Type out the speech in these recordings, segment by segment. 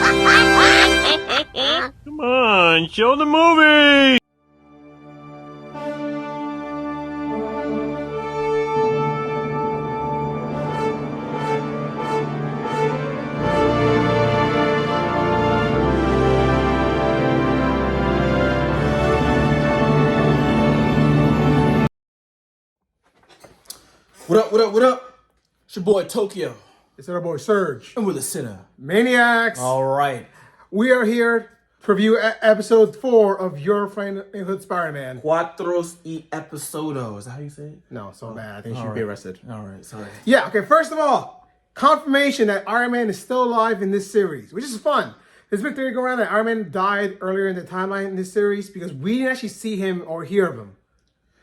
Come on, show the movie! What up, what up, what up? It's your boy Tokyo. It's our boy Surge. And we're the Sinner. Maniacs. All right. We are here to review episode 4 of Your Friend in Hood Spider-Man. Cuatros y episodio. Is that how you say it? No, so bad. I think you should be arrested. All right, sorry. Yeah, okay, first of all, confirmation that Iron Man is still alive in this series, which is fun. There's been theory going around that Iron Man died earlier in the timeline in this series because we didn't actually see him or hear of him.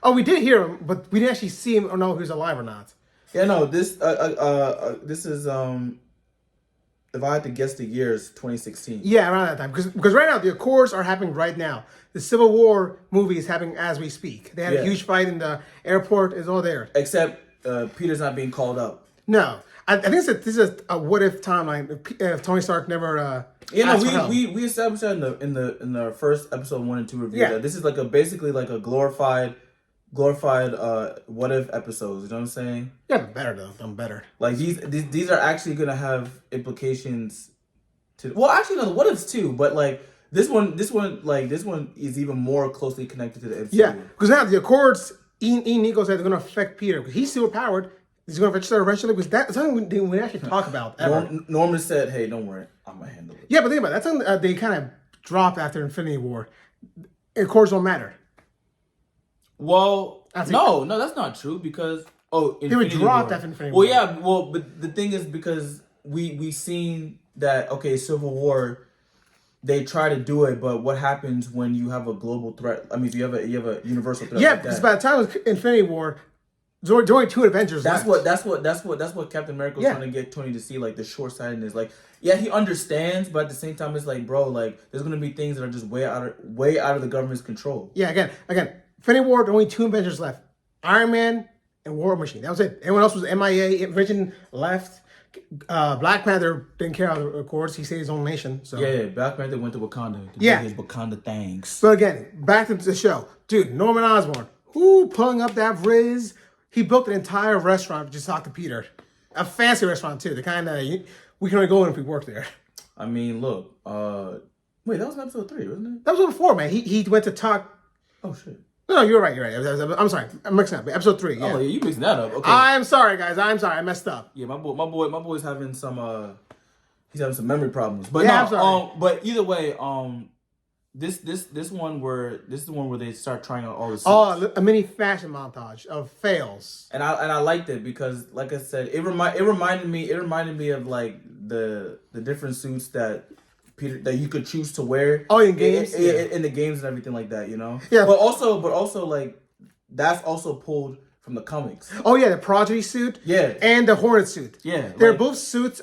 Oh, we did hear him, but we didn't actually see him or know if he was alive or not. Yeah, no, this is if I had to guess the year, it's 2016. Yeah, around that time. Because right now, the Accords are happening right now. The Civil War movie is happening as we speak. They had a huge fight in the airport. It's all there. Except Peter's not being called up. No. I think this is a what-if timeline. If Tony Stark never asked for help. we established that in the first episode 1 and 2 review. Yeah. That this is like basically like a glorified what if episodes, you know what I'm saying? Yeah, better though. I'm better. Like these are actually gonna have implications to, well, actually no, the what ifs too, but like this one is even more closely connected to the MCU. Yeah, because now the Accords, Ian Nico said they're gonna affect Peter because he's super powered. He's gonna affect Peter eventually because that's something we didn't actually talk about ever. Norman said, "Hey, don't worry, I'm gonna handle it." Yeah, but think about it. That's something they kind of dropped after Infinity War. Accords don't matter. Well, no, that's not true because they were dropped after Infinity War. War. Well, yeah, but the thing is because we seen that Civil War, they try to do it, but what happens when you have a global threat? I mean, if you have a universal threat. Yeah, like because that, by the time it was Infinity War, there's only 2 Avengers That's left. what Captain America was trying to get Tony to see, like the short sightedness. Like, yeah, he understands, but at the same time, it's like, bro, like there's gonna be things that are just way out of the government's control. Yeah, again, Infinity War, there were only 2 Avengers left: Iron Man and War Machine. That was it. Everyone else was MIA. Vision left. Black Panther didn't care about the Accords. He saved his own nation. So Yeah, Black Panther went to Wakanda to do his Wakanda things. But again, back to the show, dude. Norman Osborn, pulling up that Riz. He built an entire restaurant just to talk to Peter. A fancy restaurant, too. The kind that we can only go in if we work there. I mean, look. Wait, that was in episode 3, wasn't it? That was before, man. He went to talk. Oh, shit. No, you're right. I'm sorry. I'm mixing up. Episode 3, yeah. Oh, yeah, you mixing that up. Okay. I'm sorry, guys. I'm sorry. I messed up. Yeah, my boy's having some he's having some memory problems. But Yeah, I'm sorry. But either way, this is the one where they start trying out all the suits. Oh, a mini fashion montage of fails. And I liked it because, like I said, it reminded me of like the different suits that you could choose to wear. Oh, in games, in the games and everything like that, you know. Yeah. But also like that's also pulled from the comics. Oh yeah, the Prodigy suit. Yeah. And the Hornet suit. Yeah. They're both suits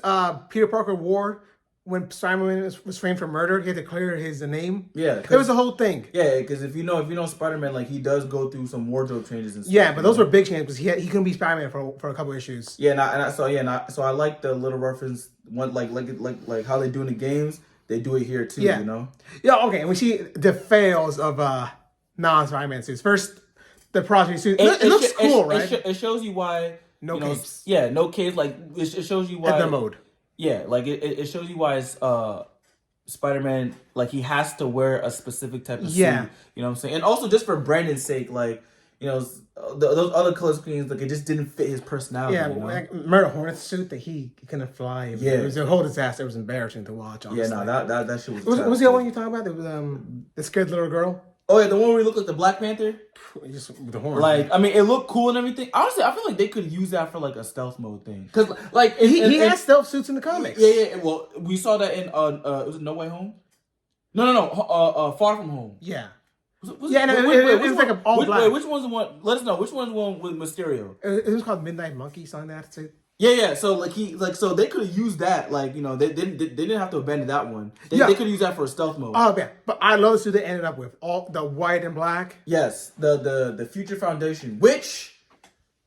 Peter Parker wore when Spider-Man was framed for murder. He had to clear his name. Yeah. It was a whole thing. Yeah, because if you know Spider-Man, like he does go through some wardrobe changes and stuff. Yeah, but those were big changes because he couldn't be Spider-Man for a couple issues. Yeah, so I like the little reference one like how they do in the games. They do it here too, you know? Yeah, okay. And we see the fails of non-Spider-Man suits. First, the Prodigy suit. It looks cool, right? It shows you why... No capes. Yeah, no capes. Like, it shows you why... At the mode. Yeah, like, it shows you why Spider-Man, like, he has to wear a specific type of suit. You know what I'm saying? And also, just for Brandon's sake, like, you know, those other color schemes, like, it just didn't fit his personality. Yeah, you know? like Murder Hornet's suit that he couldn't fly. Yeah. It was a whole disaster. It was embarrassing to watch, honestly. Yeah, no, that shit was... What was the other one you talking about? It was the scared little girl? Oh, yeah, the one where he looked like the Black Panther? Just with the horn. Like, I mean, it looked cool and everything. Honestly, I feel like they could use that for, like, a stealth mode thing. Because, like... He has stealth suits in the comics. Yeah. Well, we saw that in, was it No Way Home? No. Far From Home. Yeah. It was like an all black. Wait, which one's the one? Let us know. Which one's the one with Mysterio? It was called Midnight Monkey, something like that suit. Yeah. So so they could have used that. Like, you know, they didn't have to abandon that one. They could have used that for a stealth mode. Oh yeah, but I love the suit they ended up with, all the white and black. Yes, the Future Foundation, which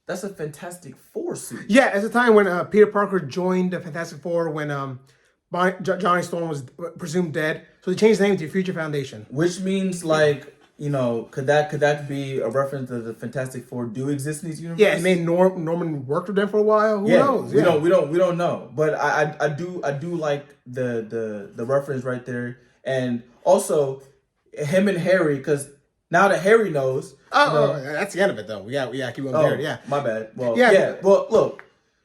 that's a Fantastic Four suit. Yeah, at the time when Peter Parker joined the Fantastic Four, when Johnny Storm was presumed dead, so they changed the name to Future Foundation. Which means like. You know, could that be a reference to the Fantastic Four do exist in these universes? Yeah, and then Norman worked with them for a while. Who knows? We don't know. But I do like the reference right there, and also him and Harry, because now that Harry knows. That's the end of it though. We gotta keep going there. Yeah, my bad. Well, yeah. Well, look,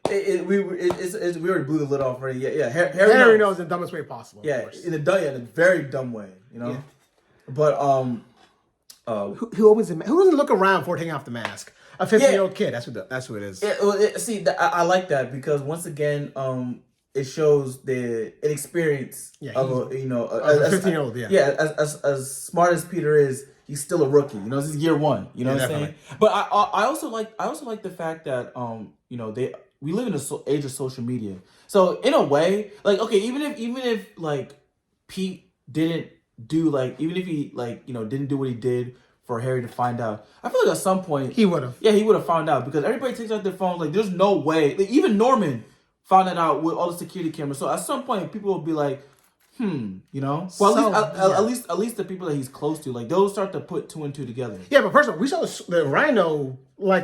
we already blew the lid off already. Yeah. Harry knows in the dumbest way possible. Yeah, in a very dumb way. You know, but who opens it? Who doesn't look around before taking off the mask? A 15-year-old kid. That's who it is. Yeah, I like that because once again, it shows the inexperience of a 15-year-old. As smart as Peter is, he's still a rookie. You know, this is year one. You know what I'm saying? But I also like the fact that we live in an age of social media. So in a way, like okay, even if like Pete didn't do even if he didn't do what he did for Harry to find out, I feel like at some point he would have. Yeah, he would have found out because everybody takes out their phones. Like, there's no way. Like, even Norman found it out with all the security cameras. So at some point, people will be like, you know. Well, at least the people that he's close to, like, they'll start to put two and two together. Yeah, but first of all, we saw the Rhino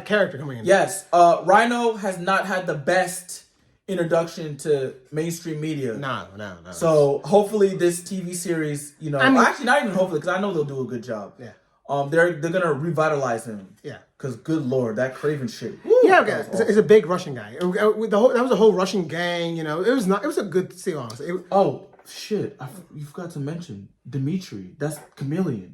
character coming in. Yes, Rhino has not had the best introduction to mainstream media. No. So hopefully this TV series, actually not even hopefully, because I know they'll do a good job. Yeah. They're gonna revitalize him. Yeah. Because good lord, that Craven shit. Woo, yeah, okay. It's a big Russian guy. That was a whole Russian gang. You know, it was a good seance. Oh shit! You forgot to mention Dimitri. That's Chameleon.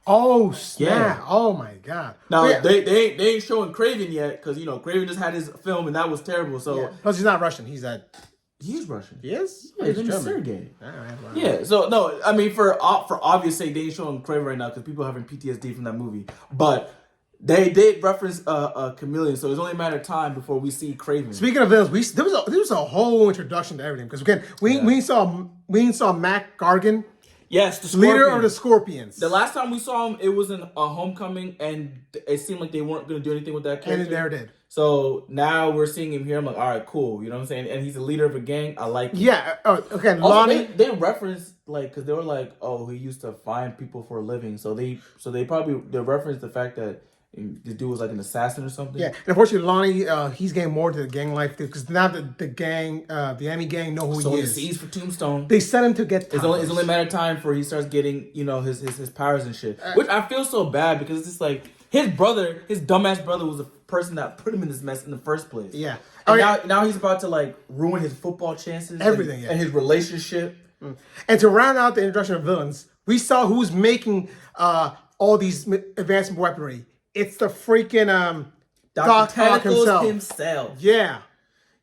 Oh snap! Yeah. Oh my god! Now they ain't showing Craven yet because Craven just had his film and that was terrible. So plus he's not Russian. He's Russian. He is. Yeah, his name is Sergey. All right, wow. Yeah. So no, I mean for obvious sake, they ain't showing Craven right now because people are having PTSD from that movie. But they did reference a Chameleon, so it's only a matter of time before we see Craven. Speaking of villains, there was a whole introduction to everything because again we saw Mac Gargan. Yes, the Scorpion. Leader of the Scorpions. The last time we saw him, it was in a Homecoming, and it seemed like they weren't going to do anything with that character. And they never did. So now we're seeing him here. I'm like, all right, cool. You know what I'm saying? And he's a leader of a gang. I like him. Yeah. Okay. Also, Lonnie. they referenced because they were like, oh, he used to find people for a living. So they referenced the fact that the dude was like an assassin or something. Yeah, and unfortunately, Lonnie, he's getting more to the gang life because now the gang, the enemy gang, know who he is. So he's for Tombstone. They sent him to get. It's only a matter of time before he starts getting his powers and shit. Which I feel so bad because it's just like his brother, his dumbass brother, was the person that put him in this mess in the first place. Yeah. And now he's about to ruin his football chances, everything, and his relationship. And to round out the introduction of villains, we saw who's making all these advanced weaponry. It's the freaking Dr. Tentacles himself. Yeah.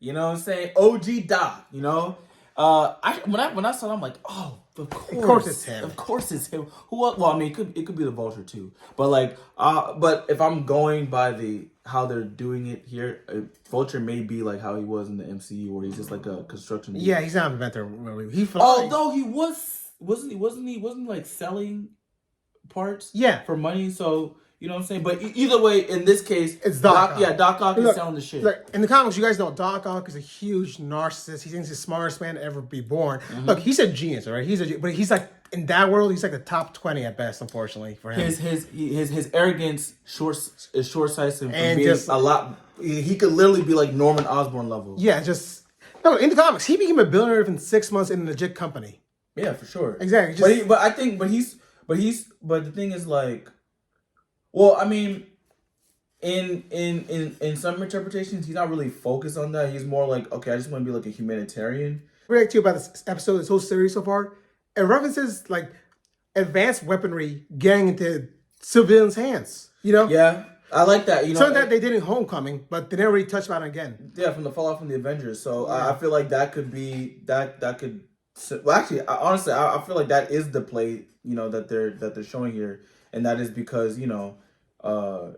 You know what I'm saying? OG Doc, When I saw it, I'm like, oh, of course it's him. Of course it's him. Who else? Well, I mean, it could be the Vulture too. But but if I'm going by how they're doing it here, Vulture may be like how he was in the MCU, where he's just like a construction dude. Yeah, he's not an inventor really. He flies. Although he wasn't he like selling parts for money, so you know what I'm saying? But either way, in this case, it's Doc Ock. Yeah, Doc Ock is selling the shit. Look, in the comics, you guys know Doc Ock is a huge narcissist. He thinks he's the smartest man to ever be born. Mm-hmm. Look, he's a genius, all right? But he's like, in that world, he's like the top 20 at best, unfortunately, for him. His arrogance is short-sighted and being just a lot. He could literally be like Norman Osborn level. Yeah, no, in the comics, he became a billionaire within 6 months in a legit company. Yeah, for sure. Exactly. But the thing is like, well, I mean, in some interpretations, he's not really focused on that. He's more like, okay, I just want to be like a humanitarian. What I like to you about this episode, this whole series so far, it references like advanced weaponry getting into civilians' hands. Yeah, I like that. Something that they did in Homecoming, but they never really touched on it again. Yeah, from the fallout from the Avengers. So I feel like that could be that could. Well, actually, honestly, I feel like that is the play that they're showing here, and that is because I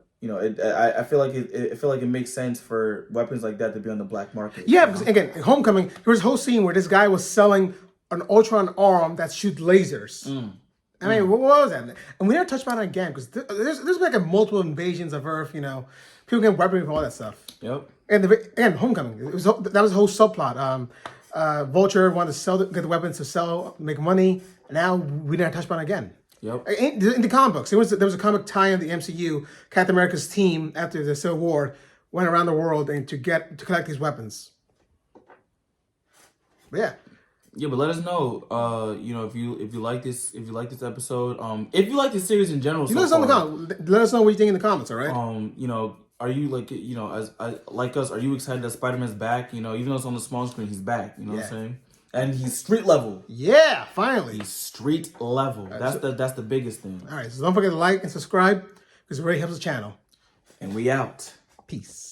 feel like it makes sense for weapons like that to be on the black market. Yeah, because again, in Homecoming, there was a whole scene where this guy was selling an Ultron arm that shoots lasers. I mean, what was that? And we never touched on it again because there's like multiple invasions of Earth. People get weaponry for all that stuff. Yep. And Homecoming, that was a whole subplot. Vulture wanted to get the weapons to sell, make money, and now we didn't touch on it again. Yep. In the comic books, there was a comic tie in the MCU. Captain America's team after the Civil War went around the world and to collect these weapons. But yeah. Yeah, but let us know. If you like this episode, if you like this series in general. Let us know what you think in the comments. All right. Are you like us? Are you excited that Spider-Man's back? Even though it's on the small screen, he's back. You know what I'm saying? And he's street level. Yeah, finally. He's street level. That's the biggest thing. All right, so don't forget to like and subscribe because it really helps the channel. And we out. Peace.